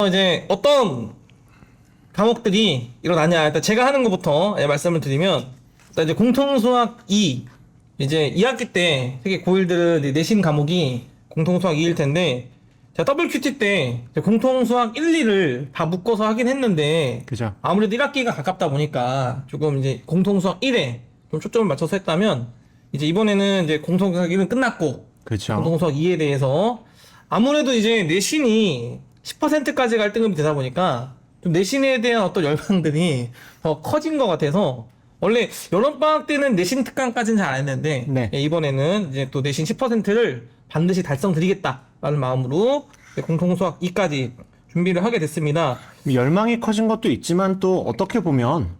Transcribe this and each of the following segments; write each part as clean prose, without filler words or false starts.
이제 어떤 과목들이 일어나냐. 일단 제가 하는 것부터 말씀을 드리면, 일단 이제 공통수학 2, 이제 2학기 때 특히 고1들은 내신 과목이 공통수학 2일 텐데, 제가 WQT 때 공통수학 1, 2를 다 묶어서 하긴 했는데, 그죠. 아무래도 1학기가 가깝다 보니까 조금 이제 공통수학 1에 좀 초점을 맞춰서 했다면, 이제 이번에는 이제 공통수학 1은 끝났고, 그죠. 공통수학 2에 대해서 아무래도 이제 내신이 10%까지 갈 등급이 되다 보니까 좀 내신에 대한 어떤 열망들이 더 커진 것 같아서, 원래 여름방학 때는 내신 특강까지는 잘 안 했는데 네. 이번에는 이제 또 내신 10%를 반드시 달성드리겠다라는 마음으로 공통수학 2까지 준비를 하게 됐습니다. 열망이 커진 것도 있지만 또 어떻게 보면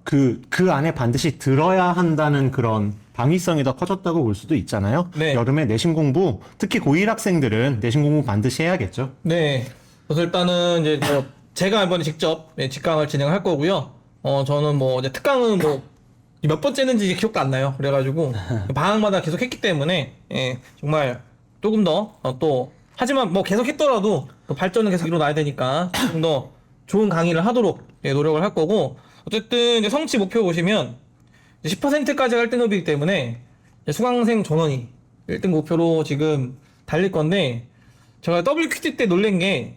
그 안에 반드시 들어야 한다는 그런 당위성이 더 커졌다고 볼 수도 있잖아요. 네. 여름에 내신 공부, 특히 고1 학생들은 내신 공부 반드시 해야겠죠. 네. 그래서 일단은 이제 뭐 제가 이번에 직접 직강을 진행할 거고요. 저는 뭐 이제 특강은 뭐 몇 번째는지 기억도 안 나요. 그래가지고 방학마다 계속 했기 때문에 정말 조금 더 또 하지만 뭐 계속 했더라도 또 발전은 계속 일어나야 되니까 좀 더 좋은 강의를 하도록 노력을 할 거고, 어쨌든 이제 성취 목표 보시면 10%까지 갈 등급이기 때문에 수강생 전원이 1등 목표로 지금 달릴 건데, 제가 WQT 때 놀란 게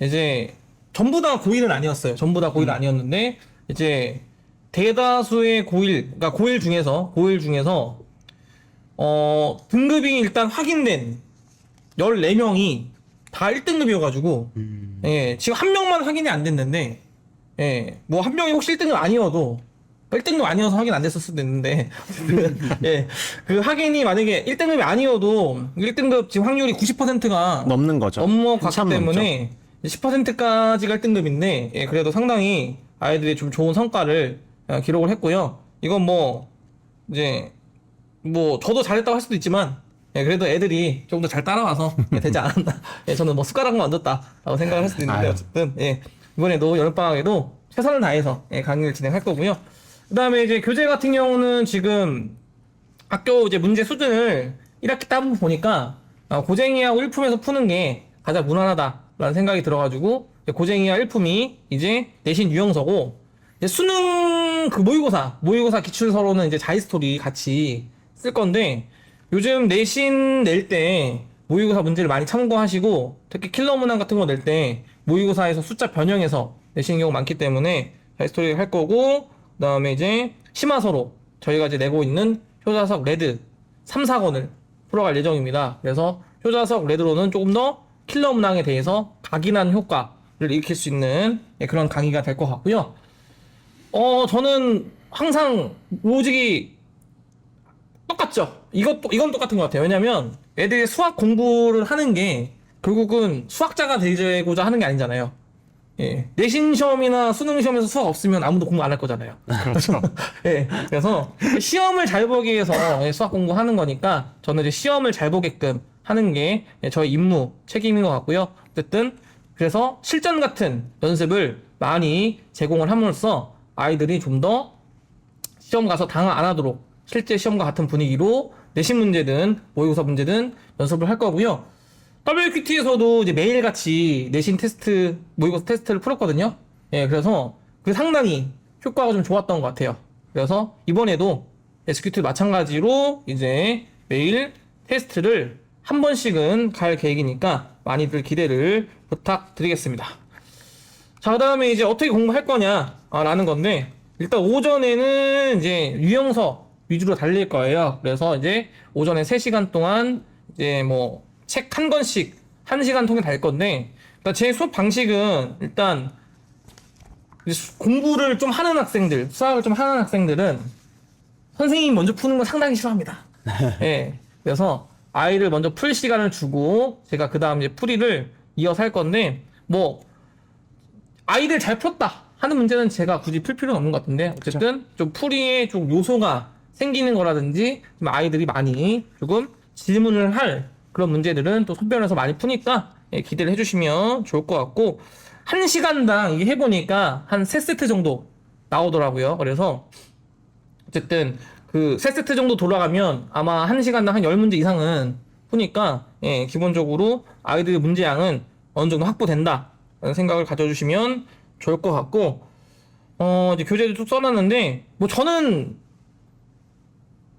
이제 전부 다 고1은 아니었어요. 전부 다 고1 아니었는데 이제 대다수의 고1, 그러니까 고1 중에서 등급이 일단 확인된 14명이 다 1등급이어가지고 예, 지금 한 명만 확인이 안 됐는데, 예, 뭐 한 명이 혹시 1등급 아니어도 1등급 아니어서 확인 안 됐을 수도 있는데 예, 그 확인이 만약에 1등급이 아니어도 1등급 지금 확률이 90%가 넘는 거죠. 넘어갔기 한참 때문에 10%까지 갈 등급인데, 예, 그래도 상당히 아이들이 좀 좋은 성과를 기록을 했고요. 이건 뭐 이제 뭐 저도 잘했다고 할 수도 있지만, 예, 그래도 애들이 조금 더 잘 따라와서 되지 않았나. 예, 저는 뭐 숟가락만 얹었다라고 생각을 할 수도 있는데, 아유. 어쨌든 예, 이번에도 여름방학에도 최선을 다해서 강의를 진행할 거고요. 그 다음에 이제 교재 같은 경우는 지금 학교 이제 문제 수준을 1학기 따보 보니까 고쟁이하고 일품에서 푸는 게 가장 무난하다라는 생각이 들어가지고, 고쟁이와 일품이 이제 내신 유형서고, 이제 수능 그 모의고사 기출서로는 이제 자이스토리 같이 쓸 건데, 요즘 내신 낼 때 모의고사 문제를 많이 참고하시고, 특히 킬러 문항 같은 거 낼 때 모의고사에서 숫자 변형해서 내시는 경우 많기 때문에 자이스토리 할 거고, 그 다음에 이제 심화서로 저희가 이제 내고 있는 효자석 레드 3, 4권을 풀어갈 예정입니다. 그래서 효자석 레드로는 조금 더 킬러 문항에 대해서 각인한 효과를 일으킬 수 있는 그런 강의가 될 것 같고요. 저는 항상 로직이 똑같죠. 이건 똑같은 것 같아요. 왜냐면 애들이 수학 공부를 하는 게 결국은 수학자가 되고자 하는 게 아니잖아요. 예. 내신 시험이나 수능 시험에서 수학 없으면 아무도 공부 안 할 거잖아요. 그렇죠. 예. 그래서 시험을 잘 보기 위해서 수학 공부하는 거니까 저는 이제 시험을 잘 보게끔 하는 게 저의 임무, 책임인 것 같고요. 어쨌든 그래서 실전 같은 연습을 많이 제공을 함으로써 아이들이 좀 더 시험 가서 당황 안 하도록 실제 시험과 같은 분위기로 내신 문제든 모의고사 문제든 연습을 할 거고요. WQT에서도 이제 매일같이 내신 테스트, 모의고사 테스트를 풀었거든요. 예, 그래서 그게 상당히 효과가 좀 좋았던 것 같아요. 그래서 이번에도 SQT 마찬가지로 이제 매일 테스트를 한 번씩은 갈 계획이니까 많이들 기대를 부탁드리겠습니다. 자, 그 다음에 이제 어떻게 공부할 거냐, 라는 건데, 일단 오전에는 이제 유형서 위주로 달릴 거예요. 그래서 이제 오전에 3시간 동안 이제 뭐 책 한 권씩 1시간 통해 달 건데, 그러니까 제 수업 방식은 일단 공부를 좀 하는 학생들, 수학을 좀 하는 학생들은 선생님이 먼저 푸는 건 상당히 싫어합니다. 예. 그래서 아이를 먼저 풀 시간을 주고 제가 그 다음 이제 풀이를 이어서 할 건데, 뭐 아이들 잘 풀었다 하는 문제는 제가 굳이 풀 필요는 없는 것 같은데, 어쨌든 좀 풀이에 좀 요소가 생기는 거라든지 좀 아이들이 많이 조금 질문을 할 그런 문제들은 또 손변에서 많이 푸니까 기대를 해주시면 좋을 것 같고, 1시간당 이게 해보니까 한 3세트 정도 나오더라고요. 그래서 어쨌든 그 3세트 정도 돌아가면 아마 1시간당 한 10문제 이상은 푸니까 기본적으로 아이들의 문제량은 어느 정도 확보된다 라는 생각을 가져주시면 좋을 것 같고, 이제 교재도 쭉 써놨는데, 뭐 저는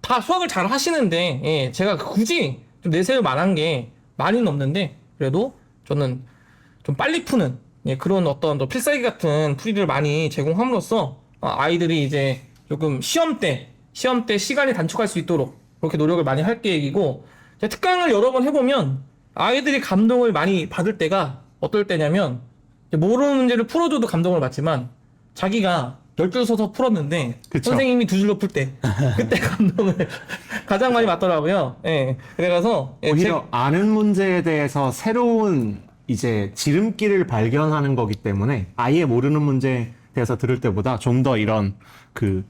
다 수학을 잘 하시는데, 예, 제가 굳이 좀 내세울 만한 게 많이는 없는데, 그래도 저는 좀 빨리 푸는, 예, 그런 어떤 또 필살기 같은 풀이를 많이 제공함으로써, 아이들이 이제 조금 시험 때 시간이 단축할 수 있도록 그렇게 노력을 많이 할 계획이고, 제가 특강을 여러 번 해보면 아이들이 감동을 많이 받을 때가 어떨 때냐면, 이제 모르는 문제를 풀어줘도 감동을 받지만 자기가 12줄 서서 풀었는데 그쵸. 선생님이 2줄로 풀 때 그때 감동을 가장 많이 받더라고요. 예. 그래서 예, 오히려 아는 문제에 대해서 새로운 이제 지름길을 발견하는 거기 때문에 아예 모르는 문제에 대해서 들을 때보다 좀 더 이런 그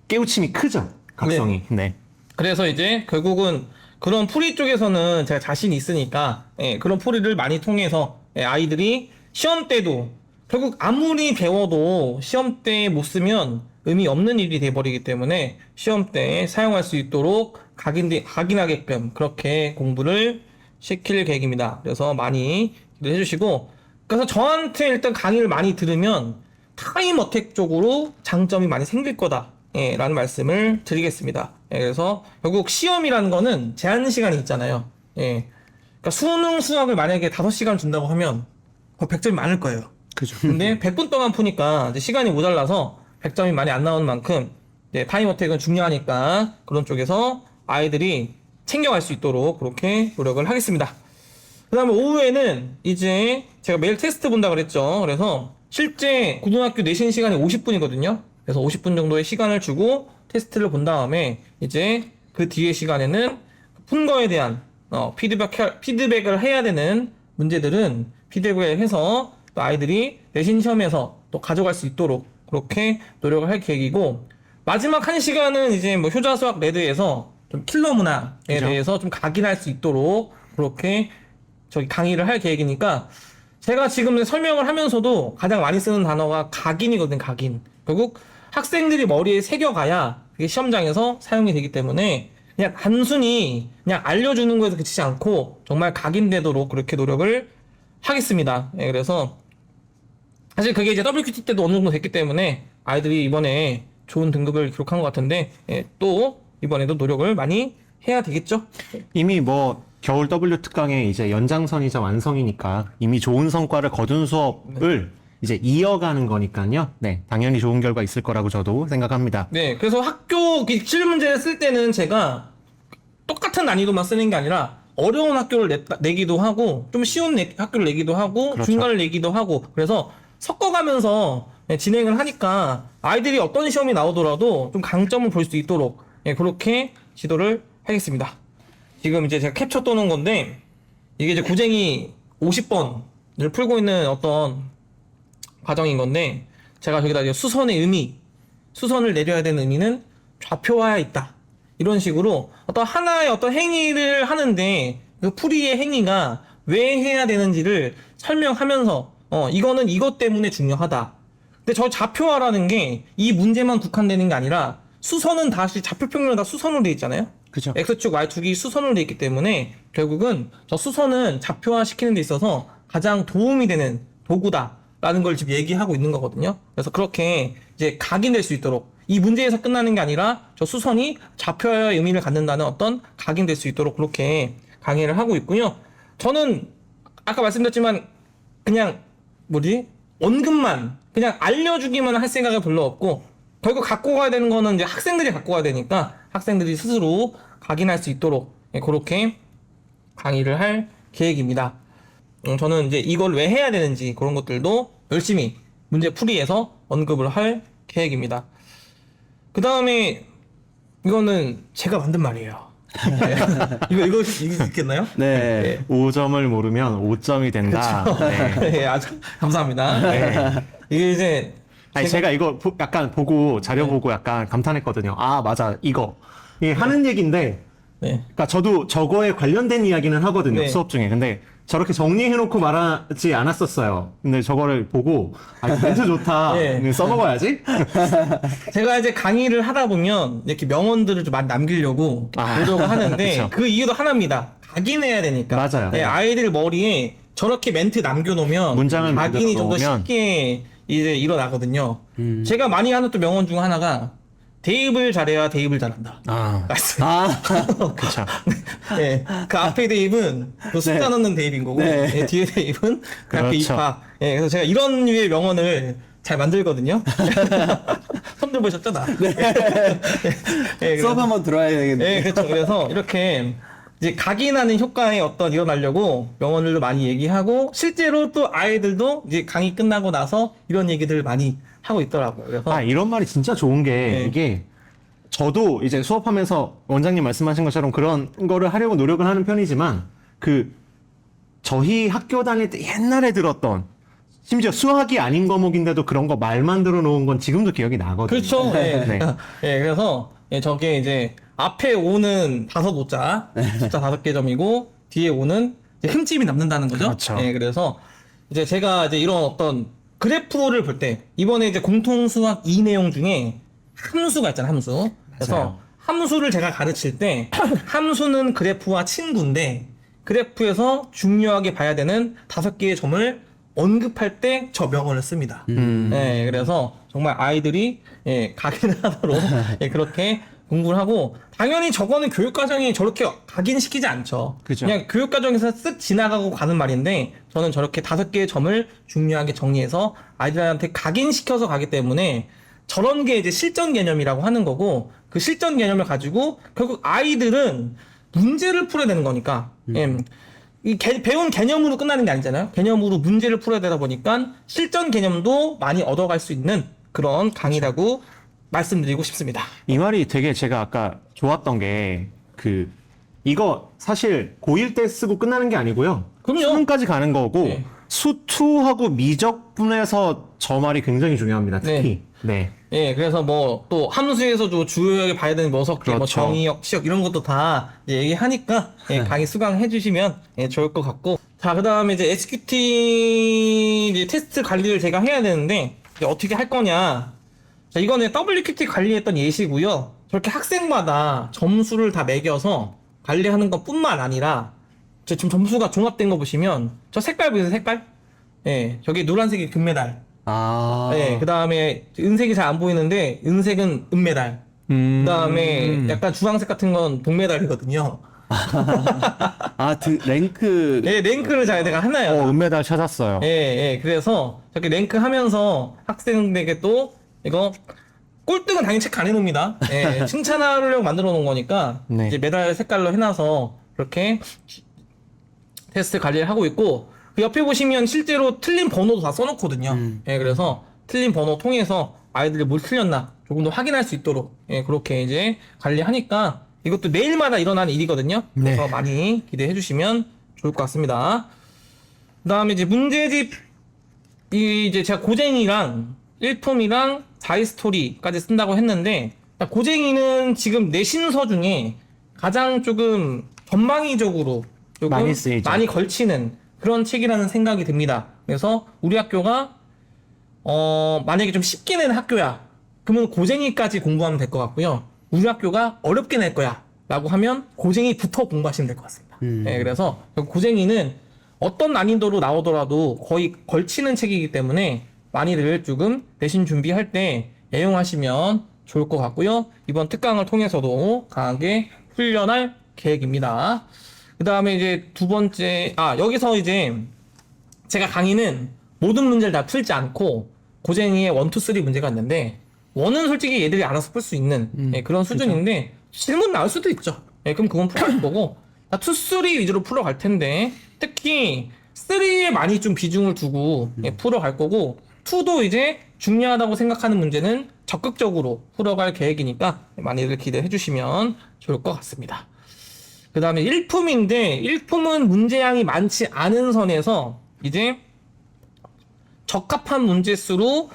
깨우침이 크죠. 각성이. 네. 그래서 이제 결국은 그런 풀이 쪽에서는 제가 자신이 있으니까, 예, 그런 풀이를 많이 통해서, 예, 아이들이 시험 때도 결국 아무리 배워도 시험 때 못 쓰면 의미 없는 일이 돼버리기 때문에 시험 때 사용할 수 있도록 각인하게끔 그렇게 공부를 시킬 계획입니다. 그래서 많이 기대해 주시고, 그래서 저한테 일단 강의를 많이 들으면 타임 어택 쪽으로 장점이 많이 생길 거다, 예, 라는 말씀을 드리겠습니다. 예, 그래서 결국 시험이라는 거는 제한 시간이 있잖아요. 예. 그러니까 수능 수학을 만약에 5시간 준다고 하면 100점이 많을 거예요. 그죠. 근데 100분 동안 푸니까 이제 시간이 모자라서 100점이 많이 안 나오는 만큼 이제 타임 어택은 중요하니까 그런 쪽에서 아이들이 챙겨갈 수 있도록 그렇게 노력을 하겠습니다. 그 다음에 오후에는 이제 제가 매일 테스트 본다 그랬죠. 그래서 실제 고등학교 내신 시간이 50분이거든요. 그래서 50분 정도의 시간을 주고 테스트를 본 다음에 이제 그 뒤에 시간에는 푼 거에 대한 피드백을 해야 되는 문제들은 피드백을 해서 또 아이들이 내신 시험에서 또 가져갈 수 있도록 그렇게 노력을 할 계획이고, 마지막 1시간은 이제 뭐 효자 수학 레드에서 좀 킬러 문화에 그죠? 대해서 좀 각인할 수 있도록 그렇게 저기 강의를 할 계획이니까, 제가 지금 설명을 하면서도 가장 많이 쓰는 단어가 각인이거든, 각인. 결국 학생들이 머리에 새겨가야 그게 시험장에서 사용이 되기 때문에 그냥 단순히 그냥 알려주는 거에서 그치지 않고 정말 각인되도록 그렇게 노력을 하겠습니다. 예, 그래서 사실 그게 이제 WQT 때도 어느 정도 됐기 때문에 아이들이 이번에 좋은 등급을 기록한 것 같은데, 예, 또 이번에도 노력을 많이 해야 되겠죠? 이미 뭐 겨울 W 특강의 이제 연장선이자 완성이니까 이미 좋은 성과를 거둔 수업을 이제 이어가는 거니까요. 네, 당연히 좋은 결과 있을 거라고 저도 생각합니다. 네, 그래서 학교 기출 문제를 쓸 때는 제가 똑같은 난이도만 쓰는 게 아니라 어려운 학교를 내기도 하고 좀 쉬운 학교를 내기도 하고 그렇죠. 중간을 내기도 하고, 그래서 섞어가면서, 예, 진행을 하니까 아이들이 어떤 시험이 나오더라도 좀 강점을 볼 수 있도록, 예, 그렇게 지도를 하겠습니다. 지금 이제 제가 캡처 떠놓은 건데, 이게 이제 고쟁이 50번을 풀고 있는 어떤 과정인 건데, 제가 저기다 이제 수선의 의미, 수선을 내려야 되는 의미는 좌표화에 있다, 이런 식으로 어떤 하나의 어떤 행위를 하는데 그 풀이의 행위가 왜 해야 되는지를 설명하면서 이거는 이것 때문에 중요하다. 근데 저 좌표화라는 게 이 문제만 국한되는 게 아니라 수선은 다시 좌표평면은 다 수선으로 돼 있잖아요. 그죠. X축, Y축이 수선으로 돼 있기 때문에 결국은 저 수선은 좌표화 시키는 데 있어서 가장 도움이 되는 도구다라는 걸 지금 얘기하고 있는 거거든요. 그래서 그렇게 이제 각인될 수 있도록, 이 문제에서 끝나는 게 아니라 저 수선이 좌표의 의미를 갖는다는 어떤 각인될 수 있도록 그렇게 강의를 하고 있고요. 저는 아까 말씀드렸지만 그냥 언급만 그냥 알려주기만 할 생각이 별로 없고, 결국 갖고 가야 되는 거는 이제 학생들이 갖고 가야 되니까 학생들이 스스로 각인할 수 있도록, 예, 그렇게 강의를 할 계획입니다. 저는 이제 이걸 왜 해야 되는지 그런 것들도 열심히 문제 풀이에서 언급을 할 계획입니다. 그 다음에 이거는 제가 만든 말이에요. 이거 있겠나요? 네, 5점을 모르면 5점이 된다. 네. 네, 아주 감사합니다. 네. 이게 이제 아니, 제가 이거 약간 보고 자료 보고 약간 감탄했거든요. 아, 맞아, 이거. 이게 하는 얘기인데, 네. 그러니까 저도 저거에 관련된 이야기는 하거든요, 네. 수업 중에. 근데 저렇게 정리해놓고 말하지 않았었어요. 근데 저거를 보고, 아, 이거 멘트 좋다. 네. 써먹어야지. 제가 이제 강의를 하다 보면 이렇게 명언들을 좀 많이 남기려고 아, 노력을 하는데 그쵸. 그 이유도 하나입니다. 각인해야 되니까. 맞아요. 네, 아이들 머리에 저렇게 멘트 남겨놓으면 문장을 각인이 좀 더 만들어 놓으면 쉽게 이제 일어나거든요. 제가 많이 하는 또 명언 중 하나가 대입을 잘해야 대입을 잘한다. 아, 맞습니다. 아, 그쵸. 네, 그 앞에 대입은 그 숫자 넣는 대입인 거고 네. 네, 뒤에 대입은 그 앞에 그렇죠. 입학. 네, 그래서 제가 이런 류의 명언을 잘 만들거든요. 손 들어보셨죠, 나? 네, 수업 그래서- 한번 들어야 되겠네. 네, 그렇죠. 그래서 이렇게 이제 각인하는 효과의 어떤 일어나려고 명언들도 많이 얘기하고 실제로 또 아이들도 이제 강의 끝나고 나서 이런 얘기들을 많이 하고 있더라고요. 그래서 아, 이런 말이 진짜 좋은 게 네. 이게 저도 이제 수업하면서 원장님 말씀하신 것처럼 그런 거를 하려고 노력을 하는 편이지만 그 저희 학교 다닐 때 옛날에 들었던 심지어 수학이 아닌 과목인데도 그런 거 말만 들어놓은 건 지금도 기억이 나거든요. 그렇죠. 네. 네. 네, 그래서 저게 이제 앞에 오는 5오자 숫자 5개 점이고 뒤에 오는 이제 흠집이 남는다는 거죠. 그렇죠. 네, 그래서 이제 제가 이제 이런 어떤 그래프를 볼 때 이번에 이제 공통 수학 2 내용 중에 함수가 있잖아요, 함수. 그래서 맞아요. 함수를 제가 가르칠 때 함수는 그래프와 친구인데 그래프에서 중요하게 봐야 되는 5개의 점을 언급할 때 저 명언을 씁니다. 네, 그래서 정말 아이들이 각인을 하도록 그렇게 공부를 하고 당연히 저거는 교육과정이 저렇게 각인시키지 않죠. 그죠. 그냥 교육과정에서 쓱 지나가고 가는 말인데 저는 저렇게 5개의 점을 중요하게 정리해서 아이들한테 각인시켜서 가기 때문에 저런 게 이제 실전 개념이라고 하는 거고 그 실전 개념을 가지고 결국 아이들은 문제를 풀어야 되는 거니까 배운 개념으로 끝나는 게 아니잖아요. 개념으로 문제를 풀어야 되다 보니까 실전 개념도 많이 얻어갈 수 있는 그런 강의라고 말씀드리고 싶습니다. 이 말이 되게 제가 아까 좋았던 게 그 이거 사실 고1 때 쓰고 끝나는 게 아니고요. 그럼요. 수능까지 가는 거고 네. 수투하고 미적분에서 저 말이 굉장히 중요합니다. 특히. 네. 예, 그래서 뭐 또 함수에서도 주요하게 봐야 되는 뭐 석 개, 뭐 그렇죠. 정의역, 시역 이런 것도 다 이제 얘기하니까 강의 수강해 주시면 좋을 것 같고 자 그다음에 이제 SQT 이제 테스트 관리를 제가 해야 되는데 이제 어떻게 할 거냐 자 이거는 WQT 관리했던 예시고요 저렇게 학생마다 점수를 다 매겨서 관리하는 것뿐만 아니라 지금 점수가 종합된 거 보시면 저 색깔 보이세요 색깔? 예, 저기 노란색이 금메달 아. 네, 그 다음에 은색이 잘 안 보이는데 은색은 은메달. 그 다음에 약간 주황색 같은 건 동메달이거든요. 아, 랭크. 네, 랭크를 잘 내가 하나요. 은메달 찾았어요. 예, 예. 그래서 저렇게 랭크 하면서 학생들에게 또 이거 꼴등은 당연히 체크 안 해놓습니다. 예, 칭찬하려고 만들어 놓은 거니까 네. 이제 메달 색깔로 해놔서 그렇게 테스트 관리를 하고 있고 그 옆에 보시면 실제로 틀린 번호도 다 써놓거든요. 예, 그래서 틀린 번호 통해서 아이들이 뭘 틀렸나 조금 더 확인할 수 있도록 그렇게 이제 관리하니까 이것도 매일마다 일어나는 일이거든요. 그래서 네. 많이 기대해 주시면 좋을 것 같습니다. 그 다음에 이제 문제집 이제 제가 고쟁이랑 일품이랑 자이스토리까지 쓴다고 했는데 고쟁이는 지금 내신서 중에 가장 조금 전방위적으로 조금 많이 쓰이죠. 많이 걸치는 그런 책이라는 생각이 듭니다. 그래서 우리 학교가 만약에 좀 쉽게 내는 학교야 그러면 고쟁이까지 공부하면 될 것 같고요. 우리 학교가 어렵게 낼 거야 라고 하면 고쟁이부터 공부하시면 될 것 같습니다. 네, 그래서 고쟁이는 어떤 난이도로 나오더라도 거의 걸치는 책이기 때문에 많이들 조금 내신 준비할 때 애용하시면 좋을 것 같고요. 이번 특강을 통해서도 강하게 훈련할 계획입니다. 그 다음에 이제 두 번째, 여기서 이제 제가 강의는 모든 문제를 다 풀지 않고 고쟁이의 1, 2, 3 문제가 있는데 원은 솔직히 얘들이 알아서 풀 수 있는 그런 수준인데 질문 나올 수도 있죠. 그럼 그건 풀어갈 거고 2, 3 위주로 풀어갈 텐데 특히 3에 많이 좀 비중을 두고 풀어갈 거고 2도 이제 중요하다고 생각하는 문제는 적극적으로 풀어갈 계획이니까 많이들 기대해 주시면 좋을 것 같습니다. 그 다음에 일품인데 일품은 문제량이 많지 않은 선에서 이제 적합한 문제수로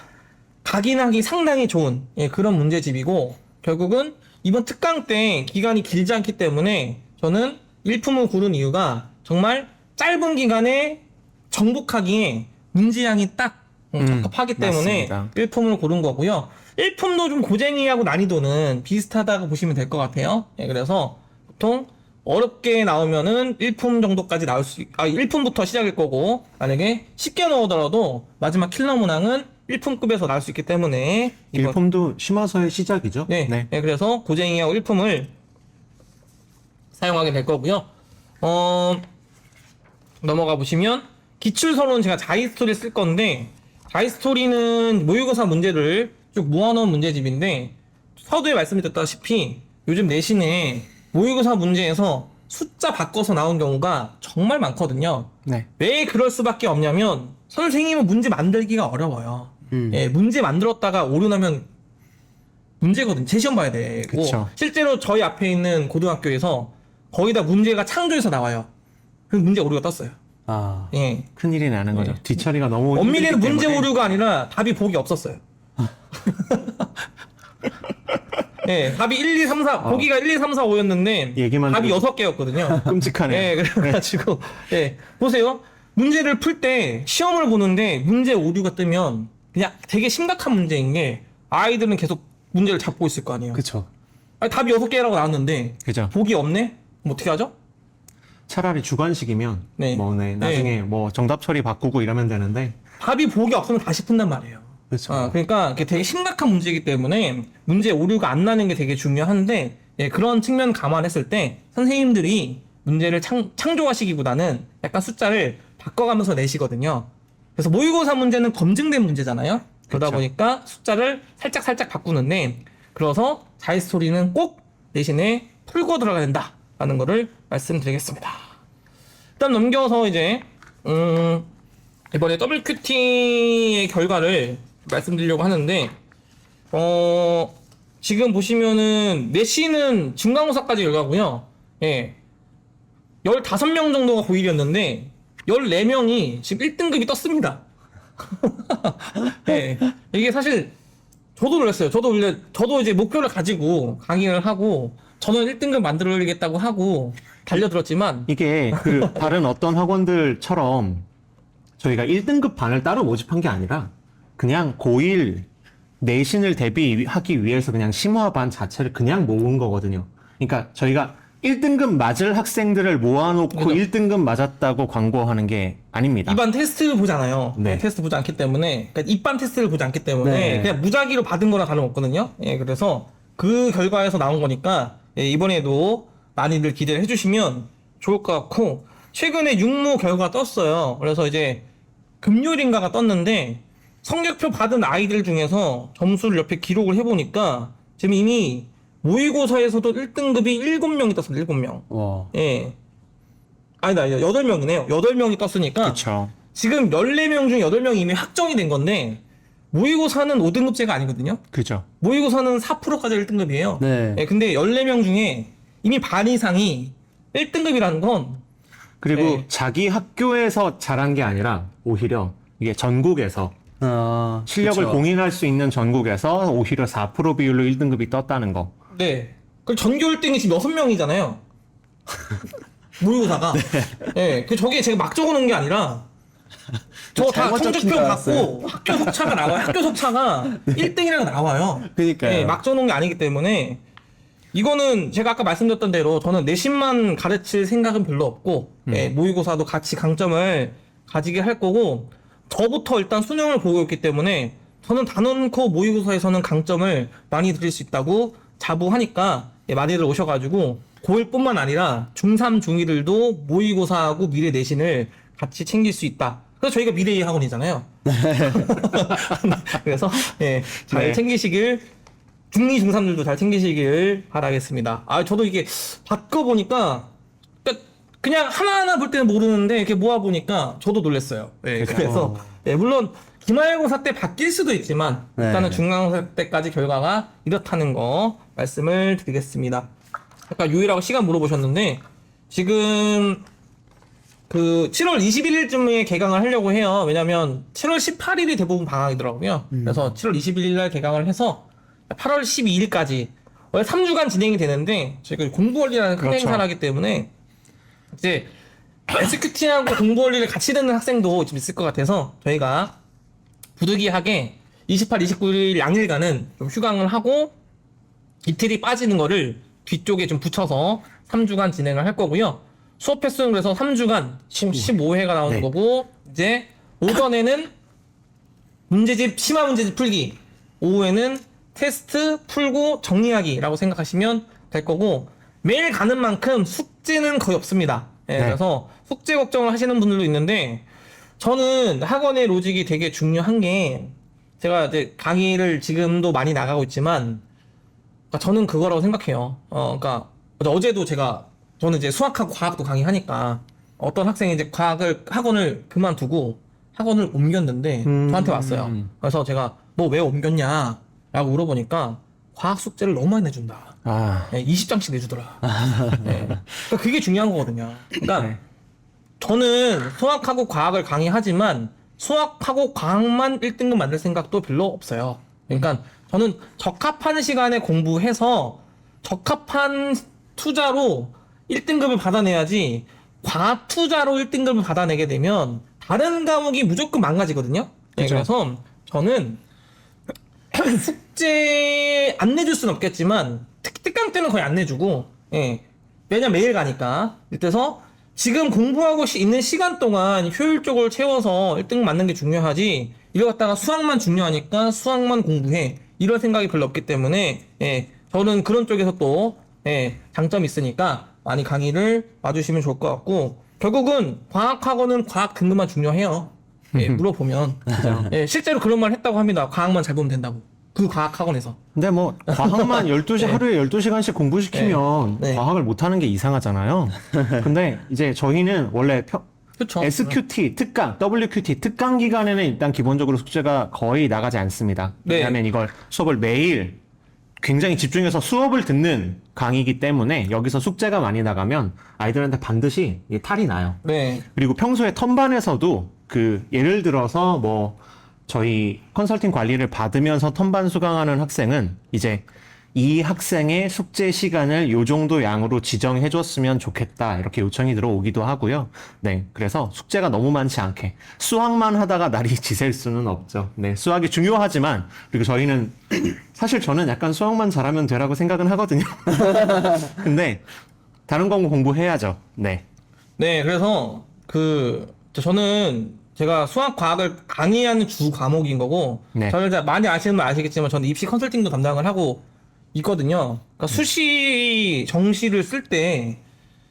각인하기 상당히 좋은 그런 문제집이고 결국은 이번 특강 때 기간이 길지 않기 때문에 저는 일품을 고른 이유가 정말 짧은 기간에 정복하기에 문제량이 딱 적합하기 때문에 맞습니다. 일품을 고른 거고요. 일품도 좀 고쟁이하고 난이도는 비슷하다고 보시면 될 것 같아요. 그래서 보통 어렵게 나오면은 1품 정도까지 나올 1품부터 시작일 거고, 만약에 쉽게 나오더라도 마지막 킬러 문항은 1품급에서 나올 수 있기 때문에, 이번- 1품도 심화서의 시작이죠. 네. 네, 그래서 고쟁이하고 1품을 사용하게 될 거고요. 넘어가 보시면 기출서로는 제가 자이스토리를 쓸 건데, 자이스토리는 모의고사 문제를 쭉 모아놓은 문제집인데, 서두에 말씀드렸다시피 요즘 내신에 모의고사 문제에서 숫자 바꿔서 나온 경우가 정말 많거든요. 네. 왜 그럴 수밖에 없냐면 선생님은 문제 만들기가 어려워요. 예, 문제 만들었다가 오류 나면 문제거든. 재시험 봐야 되고. 그쵸. 실제로 저희 앞에 있는 고등학교에서 거의 다 문제가 창조에서 나와요. 그 문제 오류가 떴어요. 아. 예. 큰일이 나는 거죠. 뒤처리가 너무 엄밀히는 힘들기 문제 때문에. 오류가 아니라 답이 복이 없었어요. 예, 답이 1, 2, 3, 4, 보기가 1, 2, 3, 4, 5였는데 얘기만 답이 들어도 6개였거든요. 끔찍하네요. 예, 그래가지고, 예, 보세요. 문제를 풀 때 시험을 보는데 문제 오류가 뜨면 그냥 되게 심각한 문제인 게 아이들은 계속 문제를 잡고 있을 거 아니에요. 그쵸. 아니, 답이 6개라고 나왔는데 그죠. 복이 없네? 그럼 어떻게 하죠? 차라리 주관식이면 네. 나중에 뭐 정답 처리 바꾸고 이러면 되는데 답이 복이 없으면 다시 푼단 말이에요. 그쵸. 그러니까 이게 되게 심각한 문제이기 때문에 문제 오류가 안 나는 게 되게 중요한데, 예, 그런 측면 감안했을 때 선생님들이 문제를 창조하시기보다는 약간 숫자를 바꿔가면서 내시거든요. 그래서 모의고사 문제는 검증된 문제잖아요. 그러다 그쵸. 보니까 숫자를 살짝 바꾸는데, 그래서 자이스토리는 꼭 대신에 풀고 들어가야 된다라는 거를 말씀드리겠습니다. 일단 넘겨서 이제 이번에 WQT의 결과를 말씀드리려고 하는데, 지금 보시면은 내신은 중간고사까지 결과고요. 예. 15명 정도가 고1이었는데 14명이 지금 1등급이 떴습니다. 예. 이게 사실 저도 놀랐어요. 저도 이제 목표를 가지고 강의를 하고 저는 1등급 만들어야겠다고 하고 달려들었지만, 이게 그 다른 어떤 학원들처럼 저희가 1등급 반을 따로 모집한 게 아니라 그냥 고1 내신을 대비하기 위해서 그냥 심화반 자체를 그냥 모은 거거든요. 그러니까 저희가 1등급 맞을 학생들을 모아놓고 그죠. 1등급 맞았다고 광고하는 게 아닙니다. 입안 테스트 보잖아요. 네. 테스트 보지 않기 때문에, 그러니까 입반 테스트를 보지 않기 때문에 네. 그냥 무작위로 받은 거랑 다름없거든요. 예, 그래서 그 결과에서 나온 거니까, 예, 이번에도 많이들 기대를 해주시면 좋을 것 같고, 최근에 육모 결과 떴어요. 그래서 이제 금요일인가가 떴는데 성적표 받은 아이들 중에서 점수를 옆에 기록을 해보니까 지금 이미 모의고사에서도 1등급이 7명이 떴습니다. 7명. 와. 예. 아니다. 8명이네요. 8명이 떴으니까 그렇죠. 지금 14명 중 8명이 이미 확정이 된 건데, 모의고사는 5등급제가 아니거든요. 그죠. 모의고사는 4%까지 1등급이에요. 네. 예, 근데 14명 중에 이미 반 이상이 1등급이라는 건, 그리고 네. 자기 학교에서 잘한 게 아니라 오히려 이게 전국에서 아, 실력을 그쵸. 공인할 수 있는 전국에서 오히려 4% 비율로 1등급이 떴다는 거. 네. 그 전교 1등이 지금 6명이잖아요. 모의고사가. 예. 그 저게 제가 막 적어 놓은 게 아니라, 저거 다 잘못 적힌 성적표 줄 받고 학교 석차가 나와요. 학교 석차가 1등이라고 나와요. 그니까요. 예, 막 적어놓은 게 아니기 때문에, 이거는 제가 아까 말씀드렸던 대로 저는 내신만 가르칠 생각은 별로 없고, 예, 모의고사도 같이 강점을 가지게 할 거고, 저부터 일단 수능을 보고 있기 때문에 저는 단원코 모의고사에서는 강점을 많이 드릴 수 있다고 자부하니까, 예, 많이들 오셔가지고 고1뿐만 아니라 중3, 중2들도 모의고사하고 미래 내신을 같이 챙길 수 있다. 그래서 저희가 미래의 학원이잖아요. 그래서 예, 잘 네. 챙기시길, 중2, 중3들도 잘 챙기시길 바라겠습니다. 아, 저도 이게 바꿔보니까 그냥 하나하나 볼 때는 모르는데 이렇게 모아보니까 저도 놀랐어요. 예, 그래서 예, 물론 기말고사 때 바뀔 수도 있지만 일단은 네. 중간고사 때까지 결과가 이렇다는 거 말씀을 드리겠습니다. 아까 유일하고 시간 물어보셨는데, 지금 그 7월 21일쯤에 개강을 하려고 해요. 왜냐면 7월 18일이 대부분 방학이더라고요. 그래서 7월 21일 날 개강을 해서 8월 12일까지 원래 3주간 진행이 되는데, 저희가 공부원리라는 큰 그렇죠. 행사를 하기 때문에 이제 SQT하고 공부원리를 같이 듣는 학생도 좀 있을 것 같아서 저희가 부득이하게 28, 29일 양일간은 좀 휴강을 하고 이틀이 빠지는 거를 뒤쪽에 좀 붙여서 3주간 진행을 할 거고요. 수업 횟수는 그래서 3주간 15회가 나오는 네. 거고, 이제 오전에는 심화 문제집 풀기, 오후에는 테스트 풀고 정리하기라고 생각하시면 될 거고, 매일 가는 만큼 숙제는 거의 없습니다. 예, 네. 그래서 숙제 걱정을 하시는 분들도 있는데, 저는 학원의 로직이 되게 중요한 게, 제가 이제 강의를 지금도 많이 나가고 있지만, 그러니까 저는 그거라고 생각해요. 그러니까 어제도 저는 이제 수학하고 과학도 강의하니까 어떤 학생이 이제 학원을 그만두고 학원을 옮겼는데 저한테 왔어요. 그래서 제가 너 왜 옮겼냐? 라고 물어보니까 과학 숙제를 너무 많이 내준다. 아, 20장씩 내주더라. 네. 그러니까 그게 중요한 거거든요. 그러니까 네. 저는 수학하고 과학을 강의하지만 수학하고 과학만 1등급 만들 생각도 별로 없어요. 그러니까 저는 적합한 시간에 공부해서 적합한 투자로 1등급을 받아내야지 과학 투자로 1등급을 받아내게 되면 다른 과목이 무조건 망가지거든요. 네, 그죠. 그래서 저는 숙제 안 내줄 수는 없겠지만 특강 때는 거의 안 내주고, 예. 왜냐면 매일 가니까. 그래서 지금 공부하고 있는 시간 동안 효율적으로 채워서 1등 맞는 게 중요하지, 이거 갖다가 수학만 중요하니까 수학만 공부해, 이런 생각이 별로 없기 때문에, 예. 저는 그런 쪽에서 또, 예, 장점이 있으니까 많이 강의를 와주시면 좋을 것 같고, 결국은 과학학원은 과학 등급만 중요해요. 예, 물어보면. 예, 실제로 그런 말 했다고 합니다. 과학만 잘 보면 된다고. 그 과학학원에서. 근데 뭐 과학만 12시 네. 하루에 12시간씩 공부시키면 네. 네. 과학을 못하는 게 이상하잖아요. 근데 이제 저희는 원래 그쵸. SQT 특강, WQT 특강 기간에는 일단 기본적으로 숙제가 거의 나가지 않습니다. 네. 왜냐하면 이걸 수업을 매일 굉장히 집중해서 수업을 듣는 강의이기 때문에 여기서 숙제가 많이 나가면 아이들한테 반드시 이게 탈이 나요. 네. 그리고 평소에 턴반에서도 예를 들어서 뭐 저희 컨설팅 관리를 받으면서 턴반 수강하는 학생은 이제 이 학생의 숙제 시간을 요 정도 양으로 지정해 줬으면 좋겠다, 이렇게 요청이 들어오기도 하고요. 네. 그래서 숙제가 너무 많지 않게 수학만 하다가 날이 지샐 수는 없죠. 네. 수학이 중요하지만, 그리고 저희는 사실 저는 약간 수학만 잘하면 되라고 생각은 하거든요. 근데 다른 과목 공부해야죠. 네. 네, 그래서 저는 제가 수학 과학을 강의하는 주 과목인 거고, 네. 저를 이제 많이 아시는 분 아시겠지만 저는 입시 컨설팅도 담당을 하고 있거든요. 그러니까 수시 정시를 쓸 때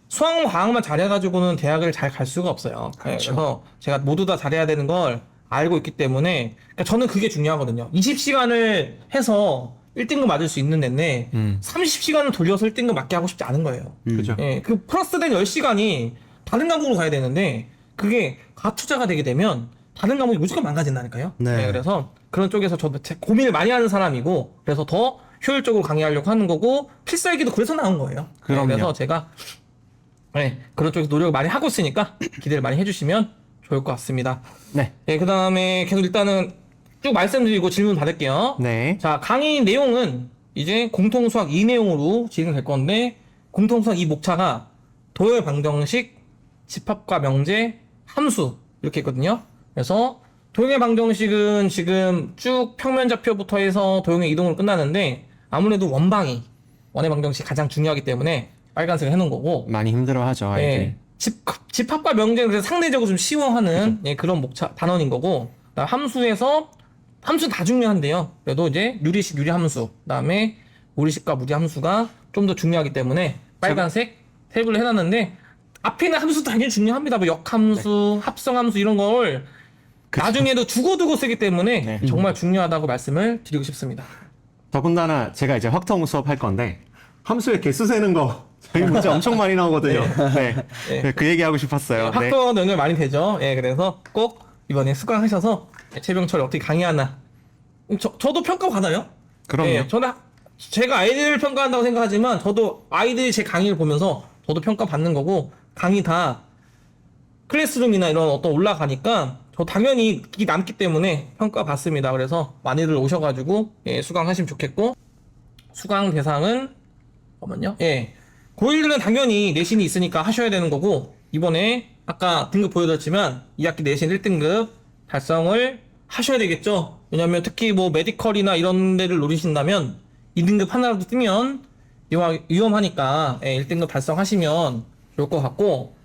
수학과 과학만 잘해가지고는 대학을 잘 갈 수가 없어요. 네, 그래서 제가 모두 다 잘해야 되는 걸 알고 있기 때문에, 그러니까 저는 그게 중요하거든요. 20시간을 해서 1등급 맞을 수 있는 데인데 30시간을 돌려서 1등급 맞게 하고 싶지 않은 거예요. 그죠. 예, 그 플러스된 10시간이 다른 과목으로 가야 되는데 그게 과투자가 되게 되면 다른 과목이 무조건 망가진다니까요. 네. 그래서 그런 쪽에서 저도 고민을 많이 하는 사람이고, 그래서 더 효율적으로 강의하려고 하는 거고, 필살기도 그래서 나온 거예요. 그럼요. 그래서 제가 그런 쪽에서 노력을 많이 하고 있으니까 기대를 많이 해주시면 좋을 것 같습니다. 네. 그 다음에 계속 일단은 쭉 말씀드리고 질문 받을게요. 네. 자, 강의 내용은 이제 공통수학 2내용으로 진행될 건데, 공통수학 2 목차가 도열 방정식, 집합과 명제, 함수 이렇게 있거든요. 그래서 도형의 방정식은 지금 쭉 평면좌표부터 해서 도형의 이동으로 끝나는데, 아무래도 원의 방정식이 가장 중요하기 때문에 빨간색을 해놓은 거고, 많이 힘들어하죠, 아이들이. 예, 집합과 명제는 그래서 상대적으로 좀 쉬워하는 그런 단원인 거고, 그다음 함수는 다 중요한데요. 그래도 이제 유리식, 유리함수, 그다음에 무리식과 무리함수가 좀 더 중요하기 때문에 빨간색 테이블을 해놨는데, 앞에 있는 함수 당연히 중요합니다. 뭐 역함수, 합성함수 이런 걸 나중에도 두고두고 쓰기 때문에 네. 정말 중요하다고 말씀을 드리고 싶습니다. 더군다나 제가 이제 확통 수업 할 건데 함수의 개수 세는 거 저희 문제 엄청 많이 나오거든요. 네. 네. 그 얘기하고 싶었어요. 네. 학교와 연결 많이 되죠. 그래서 꼭 이번에 수강하셔서 최병철이 어떻게 강의하나. 저도 평가 받아요. 그럼요. 저는 제가 아이들을 평가한다고 생각하지만 저도 아이들이 제 강의를 보면서 저도 평가 받는 거고, 강의 다 클래스룸이나 이런 어떤 올라가니까 저 당연히 이 남기 때문에 평가 받습니다. 그래서 많이들 오셔가지고 수강하시면 좋겠고, 수강 대상은 잠깐만요. 고1들은 당연히 내신이 있으니까 하셔야 되는 거고, 이번에 아까 등급 보여드렸지만 2학기 내신 1등급 달성을 하셔야 되겠죠. 왜냐면 특히 뭐 메디컬이나 이런 데를 노리신다면 2등급 하나라도 뜨면 위험하니까 1등급 달성하시면 좋을 것 같고,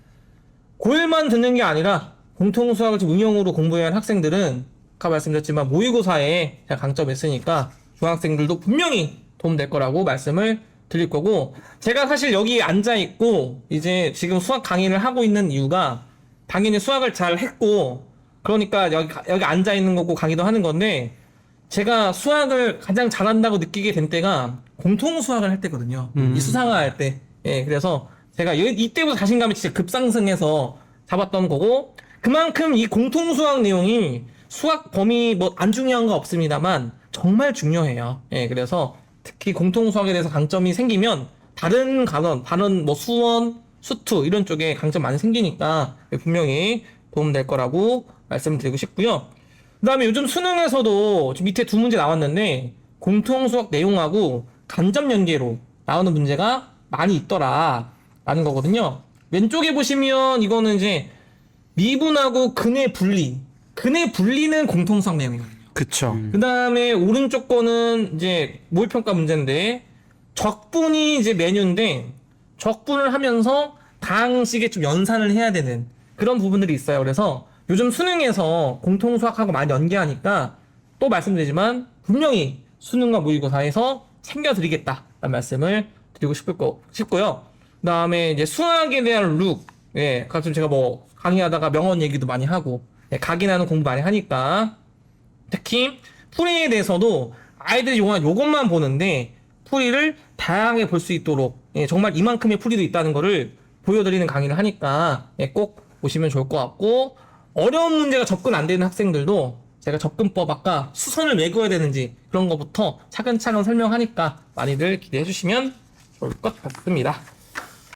고1만 듣는 게 아니라 공통수학을 지금 응용으로 공부해야 하는 학생들은 아까 말씀드렸지만 모의고사에 제가 강점이 있으니까 중학생들도 분명히 도움될 거라고 말씀을 드릴 거고, 제가 사실 여기 앉아 있고 이제 지금 수학 강의를 하고 있는 이유가 당연히 수학을 잘 했고 그러니까 여기 앉아 있는 거고 강의도 하는 건데, 제가 수학을 가장 잘한다고 느끼게 된 때가 공통수학을 할 때거든요. 이 수상화 할 때. 예, 그래서 제가 이때부터 자신감이 진짜 급상승해서 잡았던 거고, 그만큼 이 공통수학 내용이 수학 범위 뭐 안 중요한 거 없습니다만 정말 중요해요. 예, 그래서 특히 공통수학에 대해서 강점이 생기면 다른 뭐 수원, 수투 이런 쪽에 강점 많이 생기니까 분명히 도움될 거라고 말씀드리고 싶고요. 그 다음에 요즘 수능에서도 지금 밑에 두 문제 나왔는데 공통수학 내용하고 간접 연계로 나오는 문제가 많이 있더라 라는 거거든요. 왼쪽에 보시면 이거는 이제 미분하고 근의 분리는 공통수학 내용이거든요. 그쵸. 그 다음에 오른쪽 거는 이제 모의평가 문제인데, 적분이 이제 메뉴인데 적분을 하면서 다항식에 좀 연산을 해야 되는 그런 부분들이 있어요. 그래서 요즘 수능에서 공통수학하고 많이 연계하니까 또 말씀드리지만 분명히 수능과 모의고사에서 챙겨드리겠다라는 말씀을 드리고 싶고요. 그 다음에 이제 수학에 대한 룩, 예, 가끔 제가 뭐 강의하다가 명언 얘기도 많이 하고, 예, 각인하는 공부 많이 하니까 특히 풀이에 대해서도 아이들이 요것만 보는데 풀이를 다양하게 볼 수 있도록, 예, 정말 이만큼의 풀이도 있다는 거를 보여드리는 강의를 하니까, 예, 꼭 보시면 좋을 것 같고, 어려운 문제가 접근 안 되는 학생들도 제가 접근법 아까 수선을 왜 그어야 되는지 그런 거부터 차근차근 설명하니까 많이들 기대해 주시면 좋을 것 같습니다.